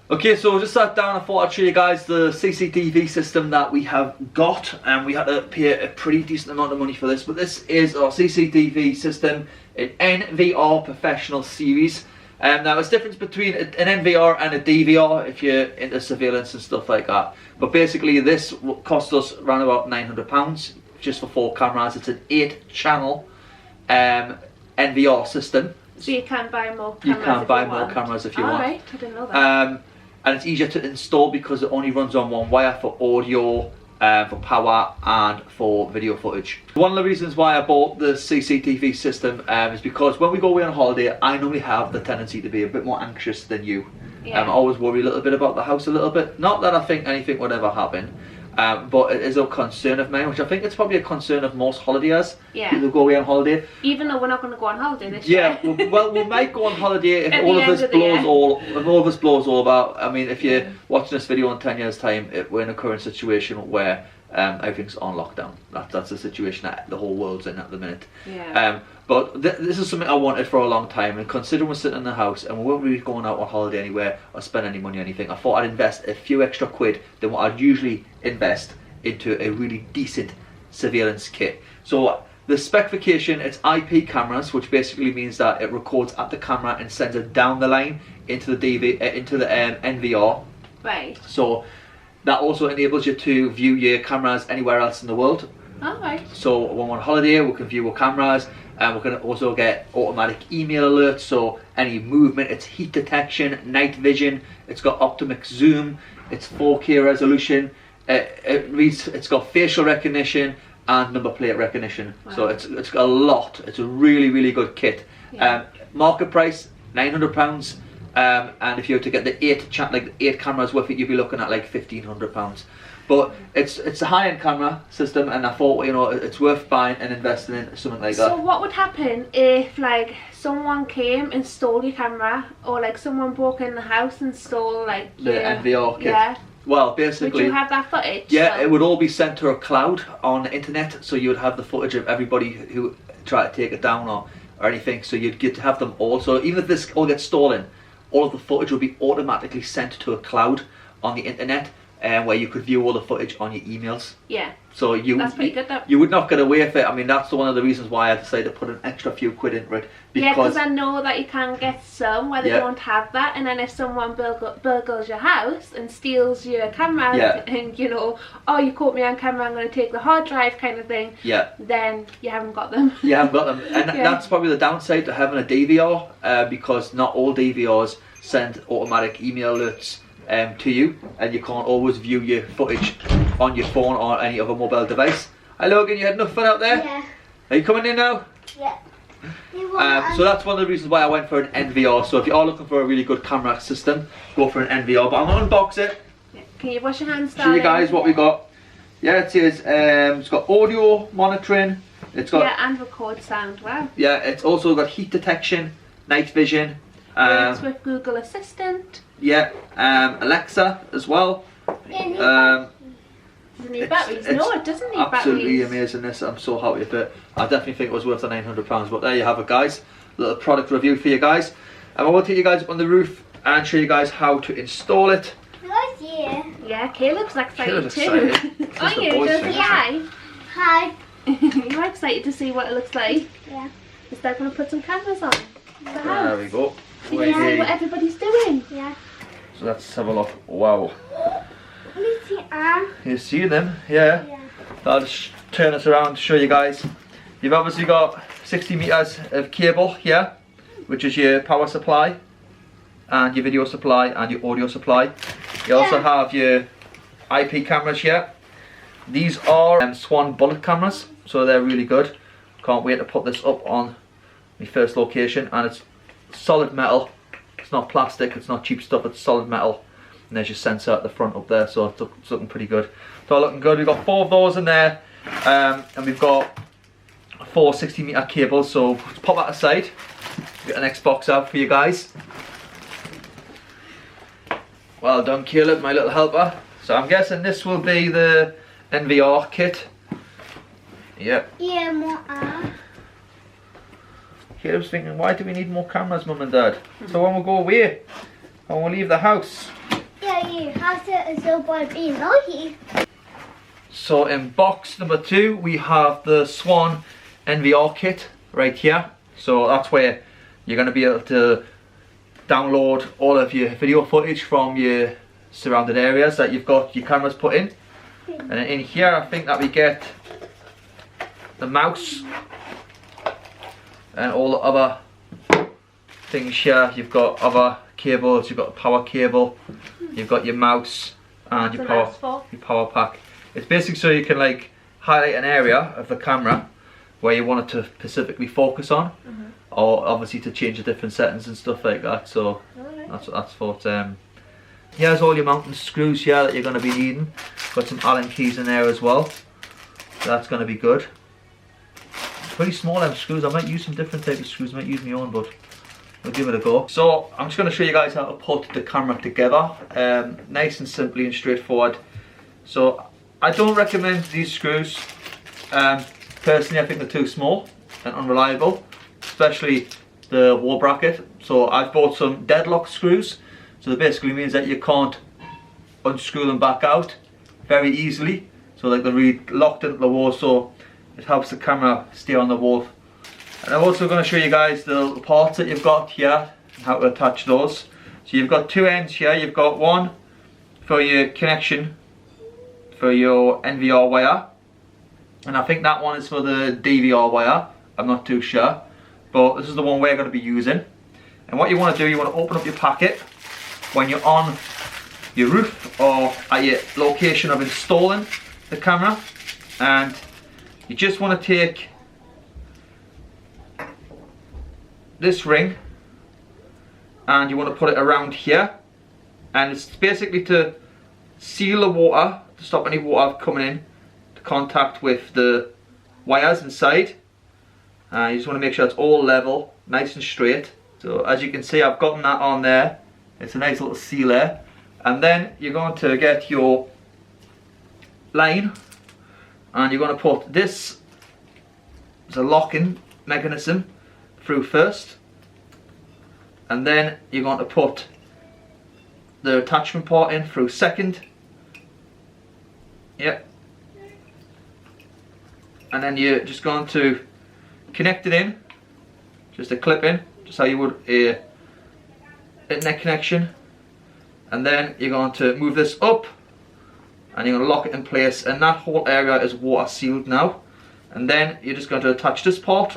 Okay, so I just sat down and thought I'd show you guys the CCTV system that we have got, and we had to pay a pretty decent amount of money for this, but this is our CCTV system, an NVR Professional Series. Now there's a difference between an NVR and a DVR if you're into surveillance and stuff like that, but basically this cost us around about £900 just for 4 cameras. It's an 8-channel NVR system. So you can buy more cameras. You can buy more cameras if you want. Alright, I didn't know that. And it's easier to install because it only runs on one wire for audio, for power and for video footage. One of the reasons why I bought the CCTV system is because when we go away on holiday, I normally have the tendency to be a bit more anxious than you. Yeah. I always worry a little bit about the house a little bit. Not that I think anything would ever happen, but it is a concern of mine, which I think it's probably a concern of most holidayers. Yeah. People go away on holiday. Even though we're not going to go on holiday this year. Yeah, well, we might go on holiday if all of us blows over. I mean, if you're watching this video in 10 years' time, we're in a current situation where everything's on lockdown. That's the situation that the whole world's in at the minute. Yeah. But this is something I wanted for a long time, and considering we're sitting in the house and we won't really going out on holiday anywhere or spend any money or anything, I thought I'd invest a few extra quid than what I'd usually invest into a really decent surveillance kit. So the specification, it's IP cameras, which basically means that it records at the camera and sends it down the line into the NVR. Right. So that also enables you to view your cameras anywhere else in the world. Alright. So when we're on holiday, we can view our cameras, and we can also get automatic email alerts, so any movement, it's heat detection, night vision, it's got optic zoom, it's 4K resolution, it's got facial recognition and number plate recognition. Wow. So it's got a lot. It's a really good kit. Yeah. Market price £900, and if you were to get the 8 cameras with it, you'd be looking at like £1,500. But it's a high-end camera system, and I thought, you know, it's worth buying and investing in something like that. So what would happen if like someone came and stole your camera, or like someone broke in the house and stole like the NVR kit? Yeah. Well, basically, would you have that footage? Yeah, it would all be sent to a cloud on the internet, so you would have the footage of everybody who tried to take it down or anything. So you'd get to have them all. So even if this all gets stolen, all of the footage will be automatically sent to a cloud on the internet, where you could view all the footage on your emails. Yeah. So that's pretty good, though. You would not get away with it. I mean, that's one of the reasons why I decided to put an extra few quid into it. Because I know that you can get some where they don't have that, and then if someone burgles your house and steals your camera, and you know, oh, you caught me on camera, I'm going to take the hard drive kind of thing, then you haven't got them. You haven't got them. And that's probably the downside to having a DVR, because not all DVRs send automatic email alerts to you, and you can't always view your footage on your phone or any other mobile device. Hi Logan, you had enough fun out there? Yeah. Are you coming in now? Yeah. So that's one of the reasons why I went for an NVR. So if you are looking for a really good camera system, go for an NVR. But I'm going to unbox it. Yeah. Can you wash your hands, darling? Show you guys what we got. Yeah, it is. It's got audio monitoring. It's got and record sound. Wow. Yeah, it's also got heat detection, night vision. Works with Google Assistant. Yeah, Alexa as well. Does it need batteries? No, it doesn't need absolutely batteries. Amazing. This, I'm so happy with it. I definitely think it was worth the £900. But there you have it, guys. Little product review for you guys. And I will take you guys up on the roof and show you guys how to install it. Yeah, Caleb's excited too. Excited. Are you? Just hi. Hi. You're excited to see what it looks like. Yeah. Is that going to put some cameras on the house? There we go. So you can see what everybody's doing. Yeah. So let's have a look. Wow. Let me see arm. You see them? Yeah. I'll just turn this around to show you guys. You've obviously got 60 meters of cable here, which is your power supply and your video supply and your audio supply. You also have your IP cameras here. These are SWANN bullet cameras, so they're really good. Can't wait to put this up on my first location, and it's solid metal. It's not plastic, it's not cheap stuff, it's solid metal. And there's your sensor at the front up there, so it's looking pretty good. It's all looking good. We've got 4 of those in there, and we've got 4 60-meter cables, so let's pop that aside. Get the next box out for you guys. Well done, Caleb, my little helper. So I'm guessing this will be the NVR kit. Yep. Yeah, more arm. Caleb's thinking, why do we need more cameras, Mum and Dad? So when we go away, and we'll leave the house, So in box number 2 we have the SWANN NVR kit right here. So that's where you're going to be able to download all of your video footage from your surrounding areas that you've got your cameras put in. And in here I think that we get the mouse and all the other things here. You've got other cables, you've got a power cable, you've got your mouse and your power pack. It's basically so you can like highlight an area of the camera where you want it to specifically focus on, or obviously to change the different settings and stuff like that. So that's what that's for. Here's all your mounting screws here that you're going to be needing. Got some Allen keys in there as well, so that's going to be good. Pretty small them screws. I might use some different type of screws. I might use my own, but we'll give it a go. So I'm just going to show you guys how to put the camera together, nice and simply and straightforward. So I don't recommend these screws. Personally, I think they're too small and unreliable, especially the wall bracket. So I've bought some deadlock screws. So that basically means that you can't unscrew them back out very easily. So like they're really locked into the wall, so it helps the camera stay on the wall. And I'm also going to show you guys the little parts that you've got here and how to attach those. So you've got 2 ends here. You've got one for your connection for your NVR wire, and I think that one is for the DVR wire. I'm not too sure, but this is the one we're going to be using. And what you want to do, you want to open up your packet when you're on your roof or at your location of installing the camera, and you just want to take this ring and you want to put it around here, and it's basically to seal the water, to stop any water coming in to contact with the wires inside. You just want to make sure it's all level, nice and straight. So as you can see, I've gotten that on there. It's a nice little seal there. And then you're going to get your line and you're going to put this as a locking mechanism through first, and then you're going to put the attachment part in through second. Yep. And then you're just going to connect it in, just a clip in, just how you would a internet connection. And then you're going to move this up and you're going to lock it in place, and that whole area is water sealed now. And then you're just going to attach this part,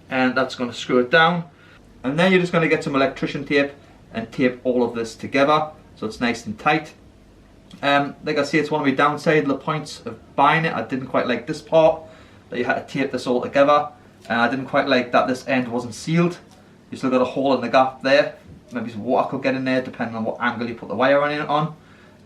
and that's going to screw it down. And then you're just going to get some electrician tape and tape all of this together so it's nice and tight. Like I say, it's one of my downside the points of buying it. I didn't quite like this part, that you had to tape this all together, and I didn't quite like that this end wasn't sealed. You still got a hole in the gap there. Maybe some water could get in there depending on what angle you put the wire on it on.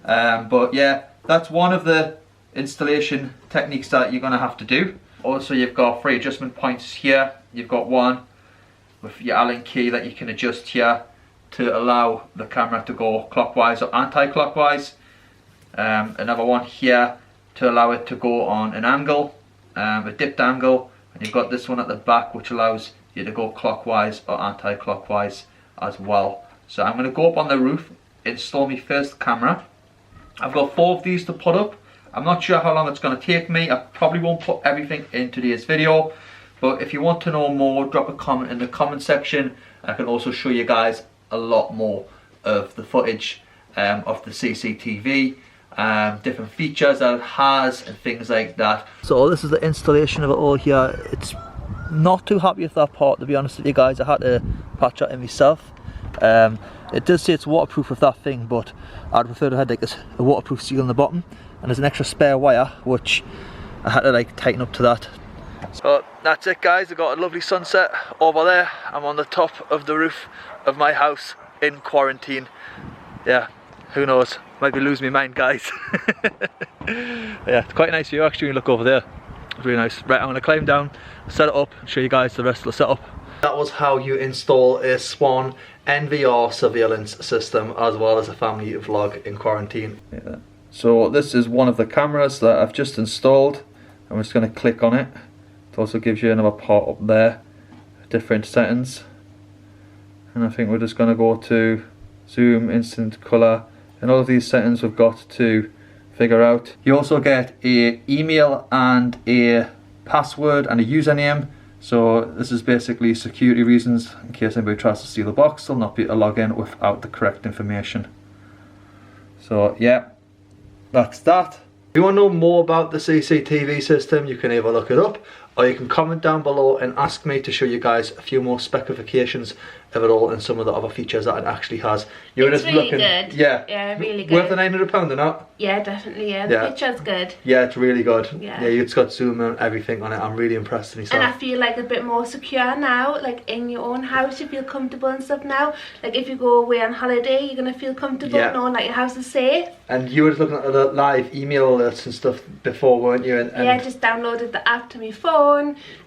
But yeah, that's one of the installation techniques that you're going to have to do. Also, you've got 3 adjustment points here. You've got one with your Allen key that you can adjust here to allow the camera to go clockwise or anti-clockwise. Another one here to allow it to go on an angle, a dipped angle, and you've got this one at the back which allows you to go clockwise or anti-clockwise as well. So I'm going to go up on the roof, install my first camera. I've got 4 of these to put up. I'm not sure how long it's going to take me. I probably won't put everything in today's video, but if you want to know more, drop a comment in the comment section. I can also show you guys a lot more of the footage of the CCTV, different features that it has and things like that. So this is the installation of it all here. It's not too happy with that part, to be honest with you guys. I had to patch that in myself. It does say it's waterproof with that thing, but I'd prefer to have like a waterproof seal on the bottom, and there's an extra spare wire which I had to like tighten up to that. So that's it guys, I got a lovely sunset over there. I'm on the top of the roof of my house in quarantine. Yeah, who knows, might be losing my mind guys. Yeah, it's quite a nice view actually when you look over there. It's really nice. Right, I'm going to climb down, set it up and show you guys the rest of the setup. That was how you install a SWANN NVR surveillance system as well as a family vlog in quarantine. Yeah. So this is one of the cameras that I've just installed. I'm just going to click on it. It also gives you another part up there, different settings. And I think we're just going to go to zoom, instant colour, and all of these settings we've got to figure out. You also get a email and a password and a username. So this is basically security reasons, in case anybody tries to steal the box, they'll not be able to log in without the correct information. So yeah, that's that. If you want to know more about the CCTV system, you can either look it up, or you can comment down below and ask me to show you guys a few more specifications of it all and some of the other features that it actually has. You're it's just really looking, good. Yeah, really good. Worth the £900 or not? Yeah, definitely. Yeah, the picture's good. Yeah, it's really good. Yeah, it's got zoom and everything on it. I'm really impressed with myself. And I feel like a bit more secure now. Like in your own house, you feel comfortable and stuff now. Like if you go away on holiday, you're gonna feel comfortable knowing that your house is safe. And you were looking at the live email alerts and stuff before, weren't you? And yeah, I just downloaded the app to my phone.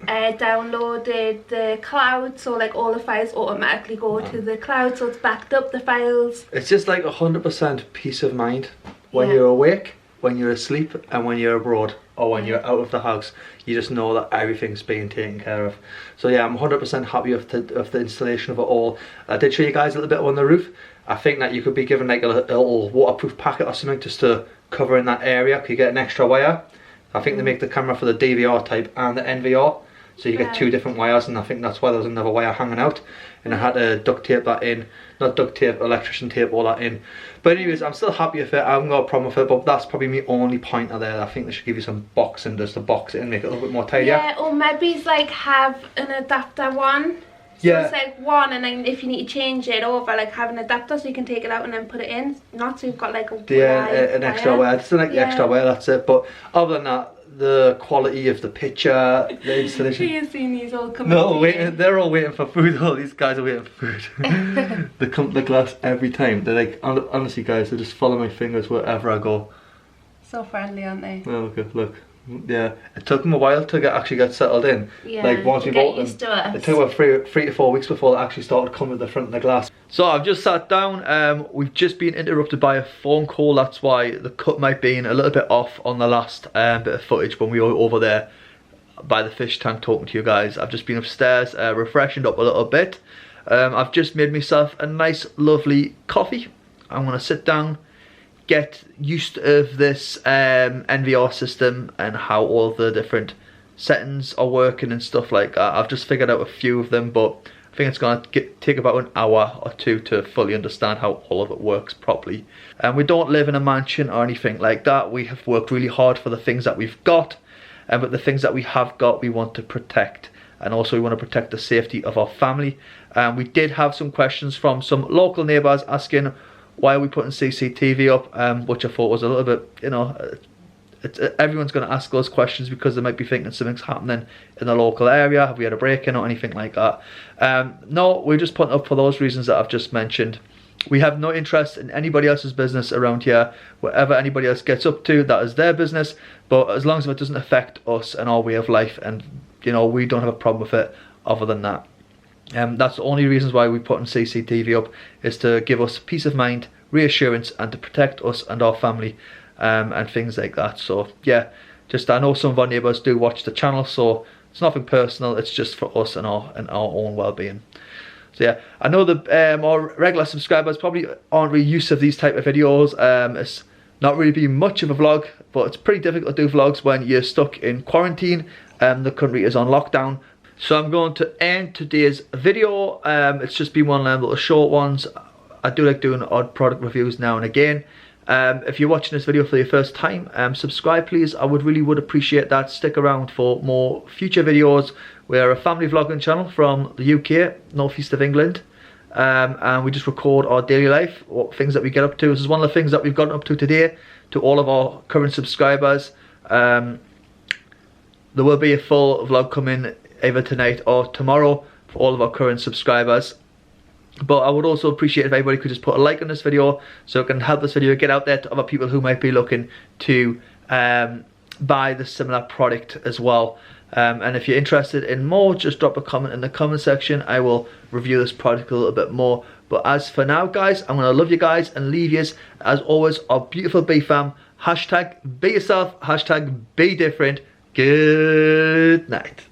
Downloaded the cloud, so like all the files automatically go to the cloud, so it's backed up the files. It's just like 100% peace of mind when you're awake, when you're asleep, and when you're abroad or when you're out of the house. You just know that everything's being taken care of. So yeah, I'm 100% happy with the installation of it all. I did show you guys a little bit on the roof. I think that you could be given like a little waterproof packet or something just to cover in that area. You get an extra wire. I think they make the camera for the DVR type and the NVR. So you get two different wires, and I think that's why there was another wire hanging out. And I had to duct tape that in. Not duct tape, electrician tape all that in. But anyways, I'm still happy with it. I haven't got a problem with it, but that's probably my only pointer there. I think they should give you some boxing just to box it and make it a little bit more tidier. Yeah, or maybe it's like have an adapter one. So it's like one, and then if you need to change it over, like have an adapter so you can take it out and then put it in. Not so you've got like an extra wire. It's like the extra wire, that's it. But other than that, the quality of the picture, the installation. You've seen these all coming. No, they're all waiting for food. All these guys are waiting for food. They come to the glass every time. They're like, honestly guys, they just follow my fingers wherever I go. So friendly, aren't they? Oh, look. Yeah, it took them a while to actually get settled in. Yeah, like once we bought them, it took about 3 to 4 weeks before they actually started coming to the front of the glass. So I've just sat down. We've just been interrupted by a phone call. That's why the cut might be a little bit off on the last bit of footage when we were over there by the fish tank talking to you guys. I've just been upstairs, refreshing up a little bit. I've just made myself a nice, lovely coffee. I'm gonna sit down, get used of this NVR system and how all the different settings are working and stuff like that. I've just figured out a few of them, but I think it's going to take about an hour or two to fully understand how all of it works properly. And we don't live in a mansion or anything like that. We have worked really hard for the things that we've got, but the things that we have got we want to protect, and also we want to protect the safety of our family. We did have some questions from some local neighbours asking why are we putting CCTV up, which I thought was a little bit, everyone's going to ask those questions because they might be thinking something's happening in the local area. Have we had a break-in or anything like that? No, we're just putting up for those reasons that I've just mentioned. We have no interest in anybody else's business around here. Whatever anybody else gets up to, that is their business. But as long as it doesn't affect us and our way of life, and we don't have a problem with it other than that. That's the only reasons why we put CCTV up, is to give us peace of mind, reassurance, and to protect us and our family, and things like that. So yeah, just I know some of our neighbours do watch the channel, so it's nothing personal. It's just for us and our own well-being. So yeah, I know the our regular subscribers probably aren't really used to these type of videos. It's not really been much of a vlog, but it's pretty difficult to do vlogs when you're stuck in quarantine and the country is on lockdown. So I'm going to end today's video. It's just been one of them little short ones. I do like doing odd product reviews now and again. If you're watching this video for your first time, subscribe please. I would appreciate that. Stick around for more future videos. We're a family vlogging channel from the UK, northeast of England. And we just record our daily life, what things that we get up to. This is one of the things that we've gotten up to today to all of our current subscribers. There will be a full vlog coming either tonight or tomorrow for all of our current subscribers. But I would also appreciate if everybody could just put a like on this video so it can help this video get out there to other people who might be looking to buy the similar product as well. And if you're interested in more, just drop a comment in the comment section. I will review this product a little bit more. But as for now guys, I'm going to love you guys and leave you as always our beautiful bfam. Hashtag be yourself, hashtag be different. Good night.